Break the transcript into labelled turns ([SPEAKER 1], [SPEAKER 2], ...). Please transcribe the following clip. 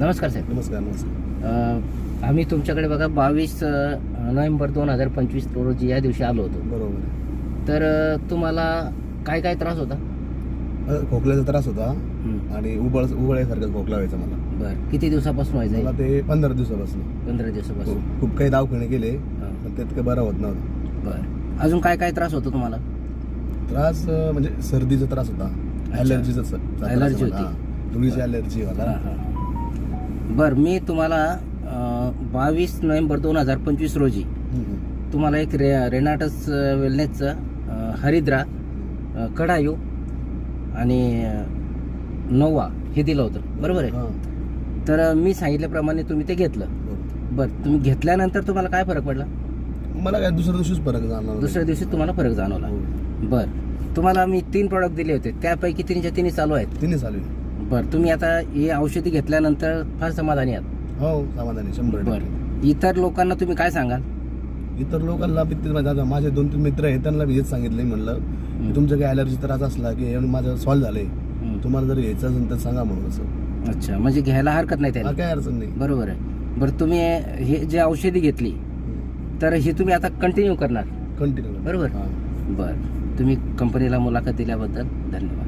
[SPEAKER 1] नमस्कार साहेब.
[SPEAKER 2] नमस्कार. नमस्कार.
[SPEAKER 1] आम्ही तुमच्याकडे बघा 22 नोव्हेंबर 2025 रोजी या दिवशी आलो होतो.
[SPEAKER 2] बरोबर.
[SPEAKER 1] तर तुम्हाला काय काय त्रास होता?
[SPEAKER 2] खोकल्याचा त्रास होता आणि उबळ्यासारखा खोकला व्हायचा मला.
[SPEAKER 1] बरं, किती दिवसापासून व्हायचं?
[SPEAKER 2] मला ते 15 दिवसापासून.
[SPEAKER 1] 15 दिवसापासून.
[SPEAKER 2] खूप काही दवाखाने केले पण त्यात काही बरं होत नव्हतं.
[SPEAKER 1] बरं, अजून काय काय त्रास होतो तुम्हाला?
[SPEAKER 2] त्रास म्हणजे सर्दीचा त्रास होता, ॲलर्जीचा
[SPEAKER 1] ॲलर्जी होती.
[SPEAKER 2] धुळीची ॲलर्जी मला.
[SPEAKER 1] बरं, मी तुम्हाला 22 नोव्हेंबर 2025 रोजी तुम्हाला एक रेनाटस वेलनेसचं हरिद्रा, कडायू आणि नोवा हे दिलं होतं, बरोबर आहे? तर मी सांगितल्याप्रमाणे तुम्ही ते घेतलं. बरं, तुम्ही घेतल्यानंतर तुम्हाला काय फरक पडला?
[SPEAKER 2] मला काय दुसऱ्या दिवशीच फरक जाणवला.
[SPEAKER 1] दुसऱ्या दिवशी तुम्हाला फरक जाणवला. बरं, तुम्हाला मी 3 प्रॉडक्ट दिले होते, त्यापैकी 3च्या 3 चालू आहेत.
[SPEAKER 2] 3 चालू.
[SPEAKER 1] बरं, तुम्ही आता ही औषधी घेतल्यानंतर फार समाधानी आहात?
[SPEAKER 2] हो, समाधानी 100%.
[SPEAKER 1] बरं, इतर लोकांना तुम्ही काय सांगाल?
[SPEAKER 2] इतर लोकांना माझे 2-3 मित्र आहेत, त्यांना मी हेच सांगितलंय, म्हणलं तुमचं काही ॲलर्जी त्रास असला की माझं सॉल्व्ह झालंय, तुम्हाला जर घ्यायचं असेल तर सांगा म्हणून. असं.
[SPEAKER 1] अच्छा, म्हणजे घ्यायला हरकत नाही त्याला?
[SPEAKER 2] काय अडचण नाही.
[SPEAKER 1] बरोबर आहे. बरं, तुम्ही हे जे औषधी घेतली तर ही तुम्ही आता कंटिन्यू करणार?
[SPEAKER 2] कंटिन्यू.
[SPEAKER 1] बरोबर. बरं, तुम्ही कंपनीला मुलाखत दिल्याबद्दल धन्यवाद.